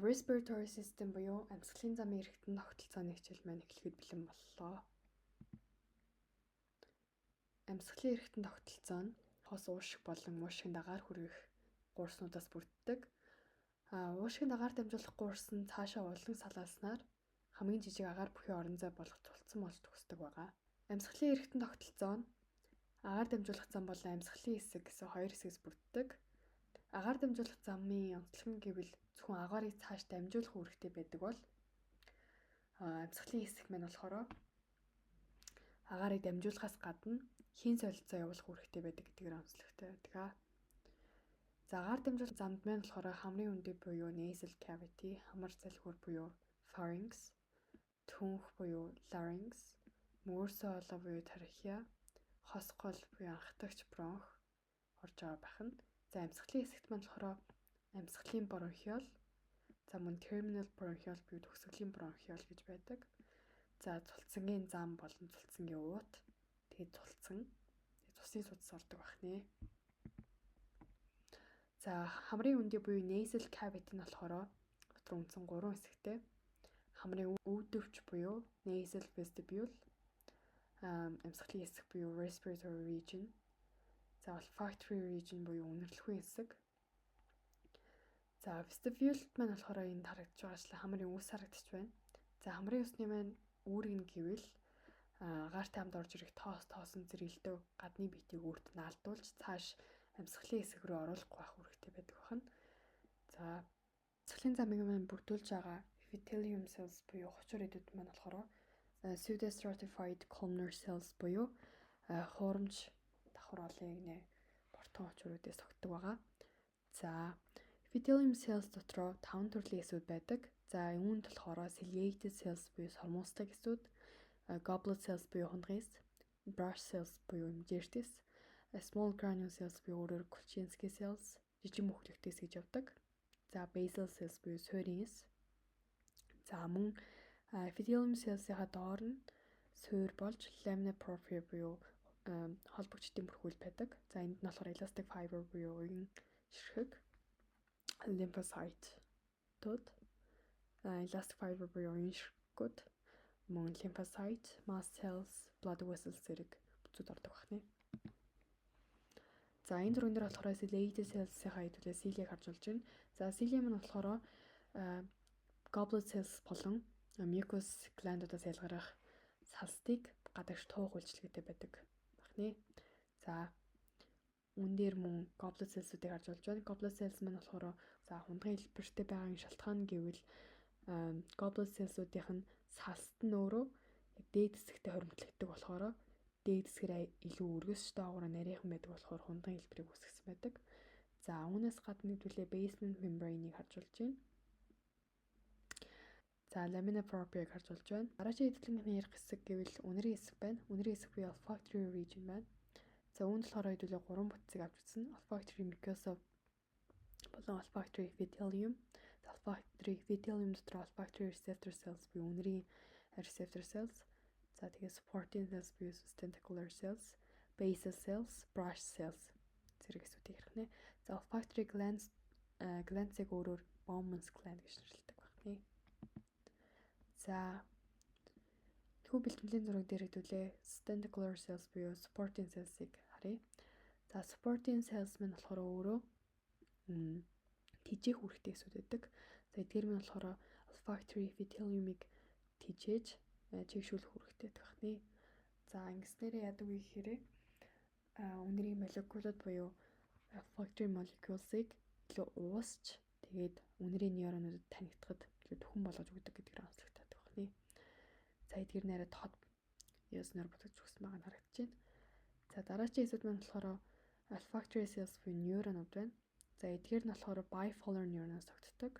respiratory system буюу амьсгалын замын эрхтэн тогтолцооны хичээл маань эхлэхэд бэлэн боллоо. Амьсгалын эрхтэн тогтолцоо нь хос уушиг болон уушигын дагаар хүрэх гуурснуудаас бүрддэг. Уушигын дагаар дамжуулах гуурс нь цаашаа улан салааснаар хамгийн жижиг агаар бүхий орон зай болох цулцсан болж төгсдөг байгаа. Амьсгалын эрхтэн тогтолцоо нь агаар дамжуулах зам болон амьсгалын хэсэг гэсэн хоёр хэсгээс бүрддэг. Агаар дамжуулах замын онцлог нь гэвэл зөвхөн агаарыг цааш дамжуулах үүрэгтэй байдаг бол амьсгалын хэсэг маань болохоор агаарыг дамжуулахаас гадна хийн солилцоо явуулах үүрэгтэй байдаг гэдгээр онцлогтой байдаг. За агаар дамжуулах замд маань болохоор хамрын үндэ буюу nasal cavity, хамар залхуур буюу pharynx, түнх буюу larynx, мөөрсөө олоо буюу trachea, хос гол буюу анхдагч бронх орж байгаа байх нь. За амьсгалын хэсэгт маань болохоор амьсгалын бронхиол, за мөн terminal bronchial буюу төгсгөлийн бронхиол гэж байдаг. За цулцангийн зам болон цулцангийн уут, тэгээд цулцсан, цусны судас ордог байх нэ. За хамрын үндэ буюу nasal cavity нь болохоор дотор үндсэн 3 хэсэгтэй. Хамрын өвдөвч буюу nasal vestibule, амьсгалын хэсэг буюу respiratory region, за olfactory region буюу үнэрлэхүйн хэсэг. За vestibule маань болохоор энд харагдаж байгаачлаа хамрын үс харагдаж байна. За хамрын үсний маань үүрэг нь гэвэл агаартай хамт орж ирэх тоосон зэрэглэдэг гадны биетийг өөрт наалдуулж цааш амьсгалын хэсэг рүү оруулахгүй байх үүрэгтэй байдаг байна. За амьсгалын замыг маань бүрдүүлж байгаа epithelium cells буюу хучуур эдэд маань болохоор pseudostratified columnar cells буюу хуурамч давхар олон ягны бортон хучууруудаас тогтдог байгаа. За epithelium cells дотроо 5 төрлийн эсүүд байдаг. За үүнд болохоор ciliated cells буюу сормоостай эсүүд, goblet cells буюу хундгын эс, brush cells буюу эмжээртэс, small granule cells буюу өөрөөр Golgi cells, жижиг мөхлөгтэйс гэж явдаг. За basal cells буюу суурин эс. За мөн epithelium cells-ийн доор нь суур болж lamina propria буюу холбогчдын бүрхүүл байдаг. За энд нь болохоор elastic fiber буюу уян ширхэг, lymphocyte-тууд, elastic fiber буюу уян ширхгүүд, мөн lymphocyte, mast cells, blood vessels зэрэг бүцүүд ордог байна. За энэ дөрвөн дээр болохоор ciliated cells-ийн хэдүүлээ cilia харж болж байна. За cilia маань болохоор goblet cells болон mucous gland-удаас ялгарах салстыг гадагш туух үйлчилгээтэй байдаг байна. За үн дээр мөн goblet cells-уудыг харж болж байна. Goblet cells маань болохоор за хундгын хэлбэртэй байгаагийн шалтгаан нь гэвэл goblet cells-уудын салст нь өөрөө дээд хэсэгтэй хоримтлагддаг болохоор дээд хэсгэрээ илүү өргөс доогуур нарийнхан байдаг болохоор хундгын хэлбэрийг үүсгэсэн байдаг. За үүнээс гадна хэдүүлээ basement membrane-ийг харж болж байна. За lamina propria-г харж болж байна. Дараагийн эдлэнгийн ярих хэсэг гэвэл үнэрийн хэсэг байна. Үнэрийн хэсэг буюу olfactory region байна. За үүнд болохоор хэдүүлээ 3 бүтцийг авч үзсэн. Olfactory mucosa болон olfactory epithelium. Olfactory epithelium дотор olfactory receptor cells буюу үнэрийн receptor cells. За тэгээд supporting cells буюу tentacular cells, basal cells, brush cells зэрэг эсүүдийг ярих нэ. За olfactory glands-ыг өөрөөр Bowman's gland гэж нэрлэдэг байна. За хүү бэлтгэлийн зураг дээр хэдүүлээ tentacular cells буюу supporting cells-ыг харъя. За supporting cells маань болохоор өөрөө тижээх үүрэгтэй эсүүд байдаг. За эдгээр маань болохоор olfactory epithelium-ыг тижээж чигшүүлэх үүрэгтэй байна. За ингэснээр яадаг вэ гэхээр үнэрийн молекулууд буюу olfactory molecules-ыг илүү уусч тэгээд үнэрийн нейронуудад танигдахад илүү төхөн болгож өгдөг гэдгээр онцлогтой байна. За эдгээр нэрээ тод яснаар бодож өгсөн байгаа нь харагдаж байна. За дараагийн эсүүд маань болохоор olfactory cells буюу нейронууд байна. За эдгээр нь болохоор bipolar neuron-аас тогтдог.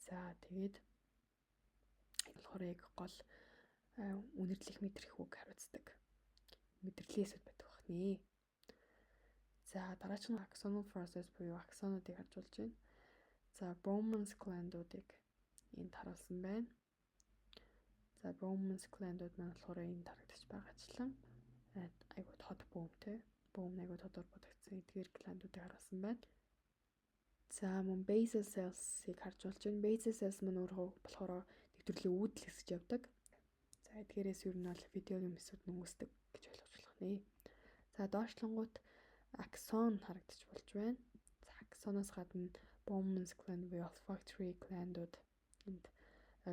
За тэгээд энэ болохоор яг гол үнэрлэх мэдрэх үг хариуцдаг мэдрэлийн эсүүд байдаг байна. За дараач нь axonal process буюу аксонуудыг харж болж байна. За Bowman's gland-уудыг энд харуулсан байна. За Bowman's gland-ууд маань болохоор энд харагдаж байгаачлан айгуу тод бөөмтэй. Бөөм айгуу тодор бодогдсон эдгээр gland-уудыг харуулсан байна. За мөн basal cells-ыг харж болж байна. Basal cells мань өөрөө болохоор нэвтрүүлгийн үүдэл хэсэж явдаг. За эдгээрээс ер нь бол эпителиум эсүүд нь үүсдэг гэж ойлгож болох нэ. За доошлонгууд аксон харагдаж болж байна. За аксоноос гадна Bowman's gland буюу olfactory gland-ууд энд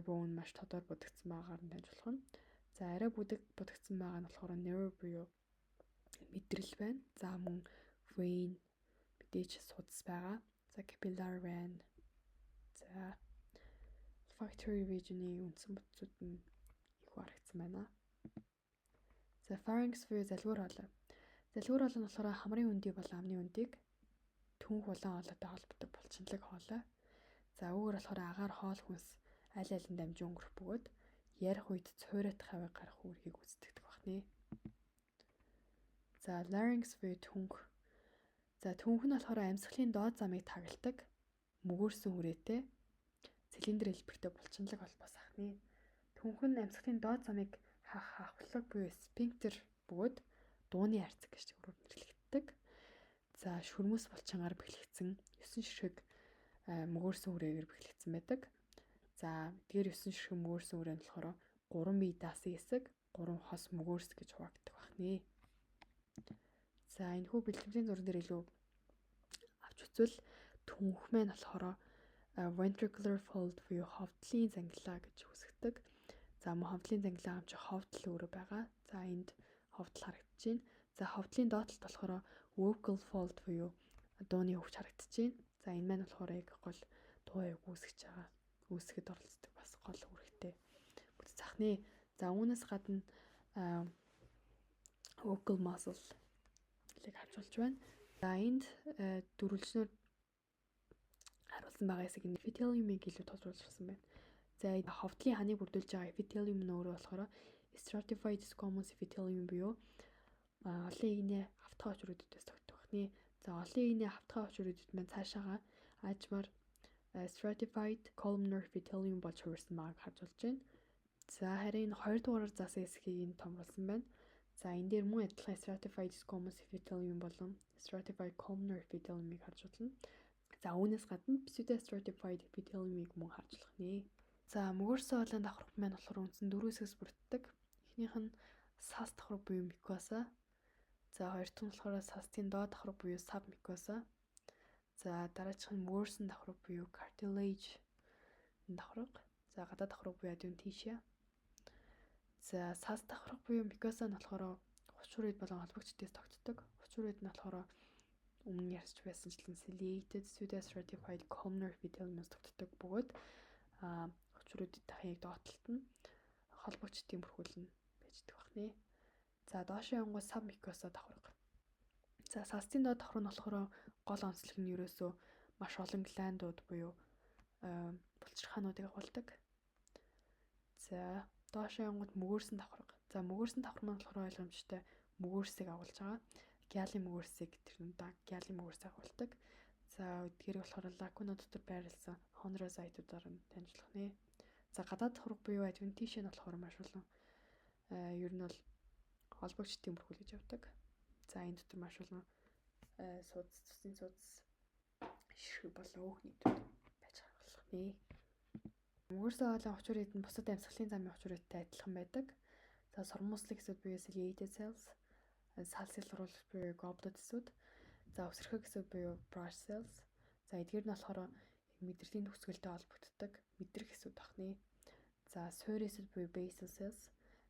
бөөн маш тодор будагдсан байгаагаар нь таньж болох нь. За арай будагдсан байгаа нь болохоор nerve буюу мэдрэл байна. За мөн vein мэдээж судас байгаа. За capillary vein. За olfactory region-ийн үндсэн бүтцүүд нь их харагдсан байна. За pharynx буюу залгуур хоолой. Залгуур хоолой нь болохоор хамрын үндий болон амны үндийг түнх улаан хоолойтой холбодог булчинлаг хоолой. За үүгээр болохоор агаар хоол хүнс аль алинд дамжин өнгөрөх бөгөөд ярих үед цуурайтах хавийг гарах үүргийг үүсгдэг байна. За larynx буюу түнх. За түнх нь болохоор амьсгалын доод замыг тагладаг мөгөөрсөн хүрээтэй цилиндр хэлбэртэй булчинлаг холбоос ахны. Түнх нь амьсгалын доод замыг хавхлаг буюу сфинктер бөгөөд дууны харьцаг гэж өөрөөр нэрлэгддэг. За шүрмэс булчингаар бэхлэгдсэн 9 ширхэг мөгөөрсөн хүрээгээр бэхлэгдсэн байдаг. За эдгээр 9 ширхэг мөгөөрсөн хүрээ нь болохоор 3 бие даасан хэсэг, 3 хос мөгөөрс гэж хуваагддаг байна. За энэхүү бэлтгэмжийн зураг дээр илүү авч үзвэл түнх маань болохоор ventricular fold буюу ховдлын зангилаа гэж үсгдэг. За мөн ховдлын зангилаа хамж ховдол өөрөө байгаа. За энд ховдол харагдаж байна. За ховдлын доотлолт болохоор vocal fold буюу дууны хөвч харагдаж байна. За энэ маань болохоор яг гол дуу яг үүсгэж байгаа. Үүсгэхэд оролцдог бас гол үүрэгтэй бүтэц захны. За үүнээс гадна vocal muscle лиг харж болж байна. За энд дөрвөлжнөр харуулсан байгаа хэсэг нь epithelium-ыг илүү тодруулсан байна. За ховдлын ханыг бүрдүүлж байгаа epithelium нь өөрөө болохоор stratified squamous epithelium буюу олон игний хавтгай очруудаас тогтдог байна. За олон игний хавтгай очруудад маань цаашаага аажмаар stratified columnar epithelium болж хувирсан байгааг харж болж байна. За харин 2 дугаараар заасан хэсгийг энэ томруулсан байна. За энэ дээр мөн адилхан stratified squamous epithelium болон stratified columnar epithelium-ыг харж болно. За үүнээс гадна pseudostratified epithelium-ыг мөн харж болох нэ. За мөгөөрсөн хоолойн давхарх маань болохоор үндсэн 4 хэсгээс бүрддэг. Эхнийх нь сас давхарх буюу mucosa. За хоёр дахь нь болохоор састын доод давхарх буюу submucosa. За дараачих нь мөгөөрсөн давхарх буюу cartilage давхарх. За гадаад давхарх буюу adventitia. За сас давхарх буюу mucosa нь болохоор хучуурид болон холбогчдоос тогтдог. Хучуурид нь болохоор өмнө ярьж байсанчлан ciliated pseudostratified columnar epithelium-аас тогтдог бөгөөд хучууруудын дахыг доотлолт нь холбогчдын бүрхүүл нь байждаг байна. За доошоо явгон submucosa давхарх. За састын доод давхар нь болохоор гол онцлог нь ерөөсөө маш олон гландууд буюу булчирхаануудыг агуулдаг. За доошоо явгон мөгөөрсөн давхар. За мөгөөрсөн давхар маань болохоор ойлгомжтой мөгөөрсийг агуулж байгаа. Гиалын мөгөөрсийг гиалын мөгөөрсийг агуулдаг. За эдгээрийг болохоор лакуна дотор байрласан хондросайтуудаар нь танилцуулах нэ. За гадаад давхар буюу adventitia нь болохоор маш олон ер нь бол холбогчдын бүрхүүл гэж явдаг. За энэ дотор маш олон цусын судас ширхэг болон өөхнийдүүд байж болох нэ. Мөгөөрсөн хоолойн хучуурид нь бусад амьсгалын замын хучууридтай адилхан байдаг. За сормууслыг хэсүүд буюу ciliated cells, салсил уруул буюу goblet хэсүүд, за өсөрхөг хэсүүд буюу brush cells. За эдгээр нь болохоор мэдрэлийн төгсгөлтэй холбогддог мэдрэг хэсүүд багны. За суурь хэсүүд буюу basal cells.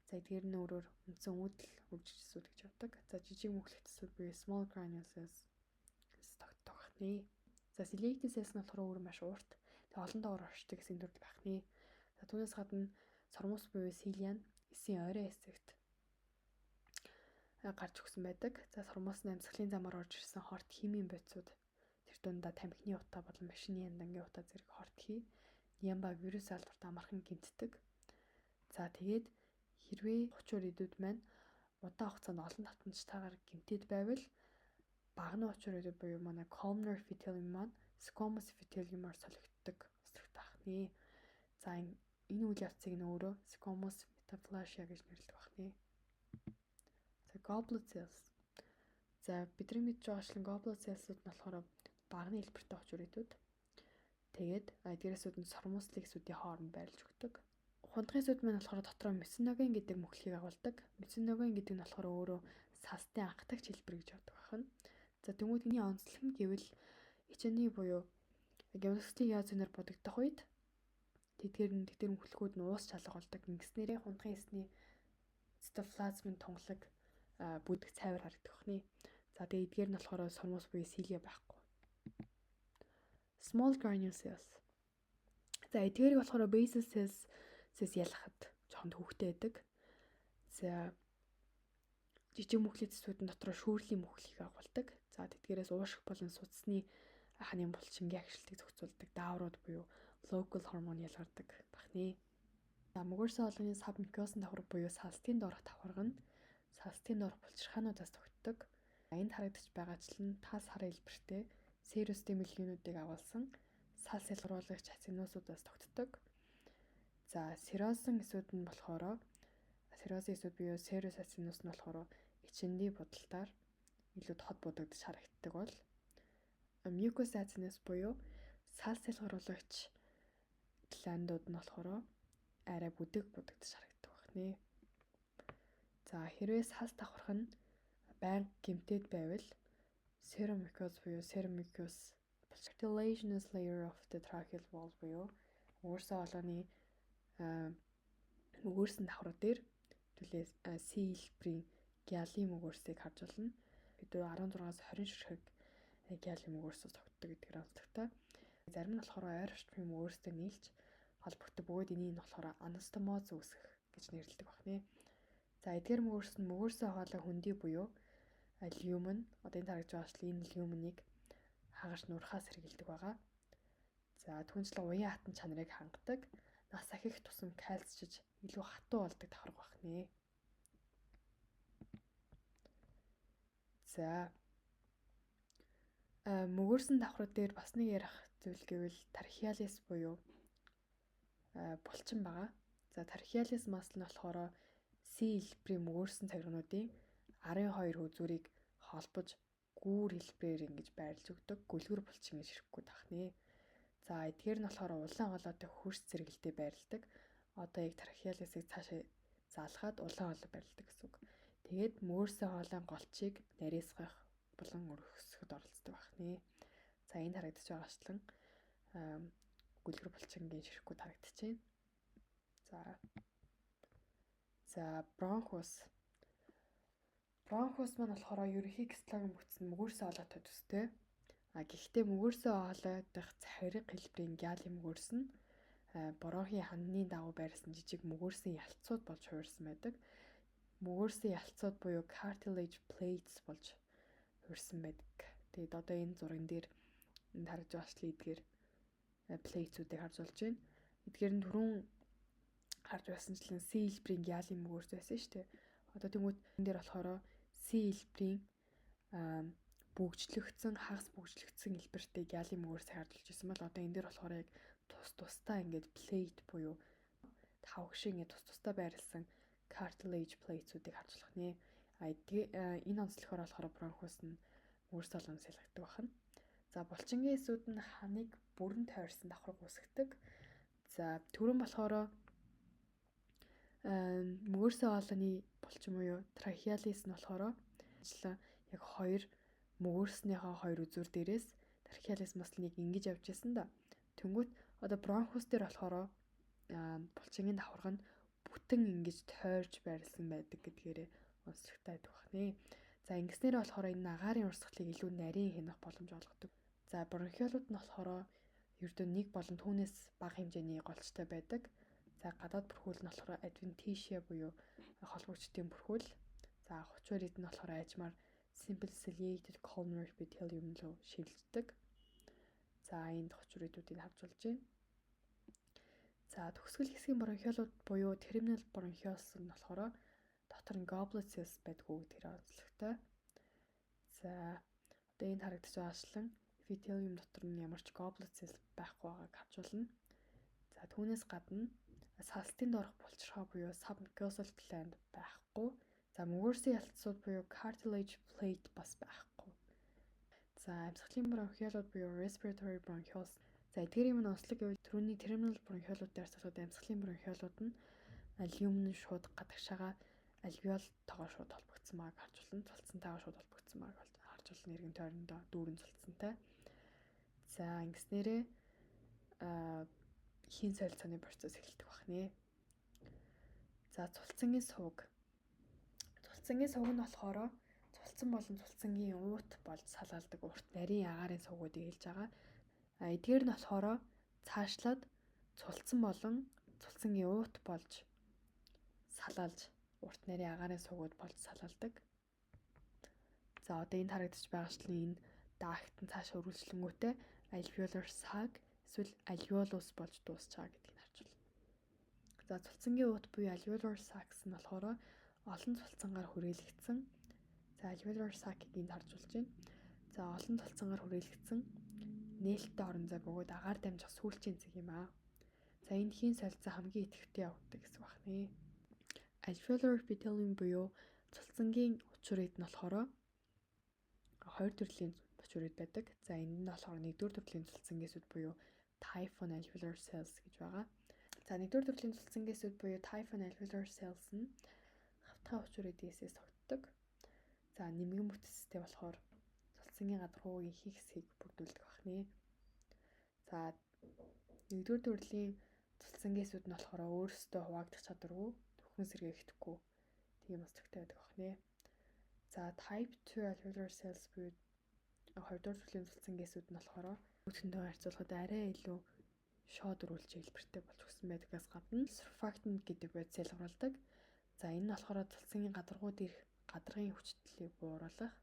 За эдгээр нь өөрөөр үндсэн үүдэл үржиж хэсүүд гэж явдаг. За жижиг мөхлөх хэсүүд буюу small granule cells гэж тогтдог багны. За ciliated cells нь болохоор өөр маш урт. Тэгээ олон доогоор оршдог гэсэн төрөл багны. За түүнээс гадна сормуус буюу cilia нь эсийн ойрын хэсэгт гарч өгсөн байдаг. За сормуусны амьсгалын замаар орж ирсэн хорт химийн бодисууд тэр дундаа тамхины утаа болон машины яндангийн утаа зэрэг хорт хий, нямба вирус алдарт амархан гэмтдэг. За тэгээд хэрвээ хучуур идүүд маань удаан хугацаанд олон татамжтайгаар гэмтээд байвал багны хучуур идүүд буюу манай columnar epithelium маань squamous epithelium-аар солигддог эсрэг таахны. За энэ үйл явцыг нь өөрөө squamous metaplasia гэж нэрлэдэг багны. За goblet cells. За бидний мэдж байгаачлан goblet cells-ууд нь болохоор багны хэлбэртэй очвруудууд. Тэгээд эдгээрээс үүдэн сормууслыг эсүүдийн хооронд байрлаж өгдөг. Хундгын эсүүд маань болохоор дотроо меценоген гэдэг мөхлийг агуулдаг. Меценоген гэдэг нь болохоор өөрөө сасны анхдагч хэлбэр гэж боддог байна. За тэгмүүд энэ онцлог нь гэвэл HNE буюу геологийн язоноор бодогдох үед тэдгээр мөхлгүүд нь уус чалга болдог. Ингэснээрээ хундгын эсний цитоплазмын тунгалаг бүдэх цайвар харагдах нь. За тэгээд эдгээр нь болохоор сормуус буюу силия байхгүй. Small granule cells. За эдгээрийг болохоор basal cells ялахад жоохон төвхтэй байдаг. За жижиг мөхлийн цэцүүд нь дотроо шүүрлийн мөхлийг агуулдаг. За тэдгээрээс уушиг болон судасны ханы булчингийн агшилтыг зохицуулдаг дааврууд буюу local hormone ялгардаг бахны. За мөгөрсөн олонний сабмюкосын давхар буюу салтын доорх давхарга нь салтын доорх булчирхаануудаас тогтдог. Энд харагдаж байгаачлан тас хар хэлбэртэй серостимулинуудыг агуулсан салс ялгаруулагч ацинуусуудаас тогтдог. За серозын эсүүд нь болохоор серозын эсүүд буюу серос ацинус нь болохоор HND будалтаар илүү тод будагдаж харагддаг бол мюкос ацинус буюу салс ялгаруулагч гландууд нь болохоор арай бүдэг будагдаж харагддаг байна. За хэрвээ салс давхарх нь байнга гэмтээд байвал serum mucus буюу serum mucus cartilaginous layer of the tracheal wall буюу мөгөрсөн олооны мөгөрсөн давхар дээр төлөө C хэлбэрийн гиалын мөгөрсийг харж болно. Бид 16-аас 20 ширхэг гиалын мөгөрсөс тогтдог гэдгээр онцлогтой. Зарим нь болохоор ойр орчмын мөгөрсөд нийлж холбогддог бөгөөд энийг нь болохоор анастомоз үүсгэх гэж нэрлэдэг байна. За эдгээр мөгөрс нь мөгөрсөн хоолой хөндөй буюу люмен одоо энэ тарагж байгаачлаа энэ люменийг хагаж нурхаас сэргийлдэг байгаа. За түүнчлэн уян хатан чанарыг хангадаг. Нас ахих тусам кальцчиж илүү хатуу болдог давхарга байна. За мөгөрсөн давхрууд дээр бас нэг ярих зүйл гэвэл трахеалис буюу булчин байгаа. За трахеалис масл нь болохоор C хэлбэрийн мөгөрсөн цагиргаануудын 12 хөвзүүрийг холбож гүүр хэлбэрээр ингэж байрлаж өгдөг гүлгэр булчин гэж хэрэггүй тахны. За эдгээр нь болохоор улаан хоолойтой хөрс зэрэгэлдээ байрладаг. Одоо яг трахеалисыг цаашаа заалгаад улаан хоолой байрладаг гэсэн үг. Тэгээд мөөрсөн хоолойн голчийг нарийсгах болон өргөсгөхөд оролцдог байна. За энд харагдаж байгаачлан гүлгэр булчингийн ширхгүүд харагдчихээн. За бронхус. Бронхус маань болохоор ерөнхий кислогийн бүтцэн мөгөрсөн хоолойтой төстэй. Гэхдээ мөгөрсөн хоолой дахь цахирэг хэлбэрийн гиалын мөгөрс нь бронхын хандны дагуу байрласан жижиг мөгөрсөн ялцууд болж хуурсан байдаг. Мөгөрсөн ялцууд буюу cartilage plates болж хуурсан байдаг. Тэгээд одоо энэ зурган дээр энд харж байгаачлан эдгээр плейтсүүдийг харж болж байна. Эдгээр нь түрүүн харж байсанчлан C хэлбэрийн гиалын мөгөрс байсан шүү дээ. Одоо тэгмүүд энэ дээр болохоор C хэлбэрийн бүгжлэгдсэн хагас бүгжлэгдсэн хэлбэртэй гиалын мөгөрсийг харж болж байсан бол одоо энэ дээр болохоор яг тусдаа ингээд плейт буюу тавх шиг ингээд тусдаа байрласан cartilage plates-үүдийг харж болох нэ. Энэ онцлохоор болохоор бронхус нь мөрс олоноос ялгагддаг байна. За булчингийн эсүүд нь ханыг бүрэн тойрсон давхарга үүсгдэг. За түрүүн болохоор мөгөрсөн хоолойны булчин буюу трахеалис нь болохоор яг хоёр мөгөрснийхөө хоёр үзүүр дээрээс трахеалис маслыг ингэж явж байсан да. Тэнгүүт одоо бронхус дээр болохоор булчингийн давхарга нь бүтэн ингэж тойрж байрласан байдаг гэдгээрээ онцлогтой байдаг байна. За ингэснээр болохоор энэ агаарын урсгалыг илүү нарийн хянах боломж олгодог. За бронхиолууд нь болохоор ердөө нэг болон түүнээс бага хэмжээний голчтой байдаг. За гадаад бүрхүүл нь болохоор adventitia буюу холбогчдын бүрхүүл. За хувчварид нь болохоор ажмаар simple ciliated columnar epithelium руу шилждэг. За энд хувчваруудыг харж болж байна. За төгсгөл хэсгийн бронхиолууд буюу terminal bronchioles нь болохоор дотор нь goblet cells байдгүй гэдгээр онцлогтой. За одоо энд харагдаж байгаачлан epithelium дотор нь ямар ч goblet cells байхгүй байгааг харж байна. За түүнээс гадна салтын доорх булчирхаа буюу submucosal gland байхгүй. За мөгөрсөн ялцууд буюу cartilage plate бас байхгүй. За За амьсгалын бронхиолууд буюу respiratory bronchioles. За эдгээрийн минь онцлог гэвэл түрүүний terminal bronchiolуудаар салгууд амьсгалын бронхиолууд нь алюмин шууд гадагшаага альвеол тоогоор шууд холбогдсон байгааг харж болно. Цулцсантайгаа шууд холбогдсон байгааг харж болно. Эргэн тойрондоо дүүрэн цулцсантай. За ингэснээрээ хийн солилцооны процесс эхэлдэг байна. За цулцангийн сувг. Цулцангийн сувг нь болохоор цулцсан болон цулцангийн уут болж салгаалдаг урт нарийн агаарын сувгуудыг хэлж байгаа. Эдгээр нь болохоор цаашлаад цулцсан болон цулцангийн уут болж салгаалж урт нарийн агаарын сувгууд болж салгаалдаг. За одоо энд харагдаж байгаачлан энэ даагтан цаашаа үргэлжлэнгүүтээ alveolar sac эсвэл alveolus болж дуусч байгаа гэдгийг харж байна. За цулцангийн уут буюу alveolar sacs нь болохоор олон цулцангаар хүрээлэгдсэн. За alveolar sac-ийг энд харж болж байна. За олон цулцангаар хүрээлэгдсэн нээлттэй орон зай бөгөөд агаар дамжих сүүлчийн цэг юм аа. За энэ хийн солилцоо хамгийн идэвхтэй явагддаг гэсэн байна. Alveolar epithelium буюу цулцангийн учрыг нь болохоор хоёр төрлийн учрыг байдаг. За энэ нь болохоор нэгдүгээр төрлийн цулцангиэсүүд буюу typhon alveolar cells гэж байгаа. За нэгдүгээр төрлийн цулцангиэсүүд буюу typhon alveolar cells нь хавтгай учрыг дээсээс тогтдог. За нэмгэн бүтцтэй болохоор цулцангийн гадаргуугийн ихэнх хэсгийг бүрдүүлдэг байна. За нэгдүгээр төрлийн цулцангиэсүүд нь болохоор өөрсдөө хуваагдах чадваргүй, төхөн сэргээхдэггүй тийм өсөлттэй байдаг байна. За type 2 alveolar cells буюу хоёрдугаар төрлийн цулцангиэсүүд нь болохоор үүдхэнтэй харьцуулахад арай илүү шоод өрүүлж хэлбэртэй болж өгсөн байдгаас гадна surfactant гэдэг бодис ялгаруулдаг. За энэ нь болохоор цулцангийн гадаргууд ирэх гадаргын хүчтэрлийг бууруулах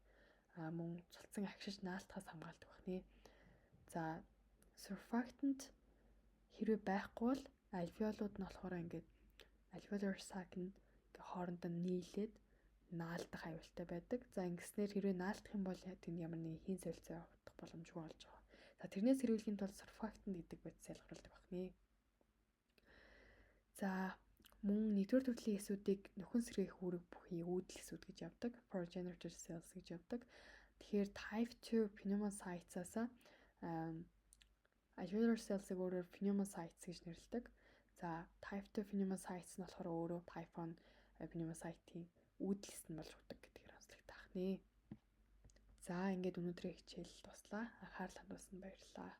мөн цулцан агшиж наалтахаас хамгаалдаг байна. За surfactant хэрвээ байхгүй бол альвеолууд нь болохоор ингээд alveolar sac нь хоорондоо нийлээд наалдах аюултай байдаг. За ингэснээр хэрвээ наалдах юм бол тэнд ямар нэгэн хийн солилцоо явагдах боломжгүй болж байгаа. За тэрнээс сэргийлэхийн тулд surfactant гэдэг бодис ялгаруулдаг байна. За мөн нэгдүгээр төрлийн эсүүдийг нөхөн сэргээх үүрэг бүхий үүдэл эсүүд гэж явдаг. Progenitor cells гэж явдаг. Тэгэхээр type 2 pneumocytes-аас alveolar cells-ыг өөрөөр pneumocytes гэж нэрлэдэг. За type 2 pneumocytes нь болохоор өөрөө typhon pneumocyte-ийн үүдэлс нь болж өгдөг гэдгээр онцлогтой байна. За ингээд өнөөдрийн хичээл дуслаа. Анхаарал хандуулсанд баярлалаа.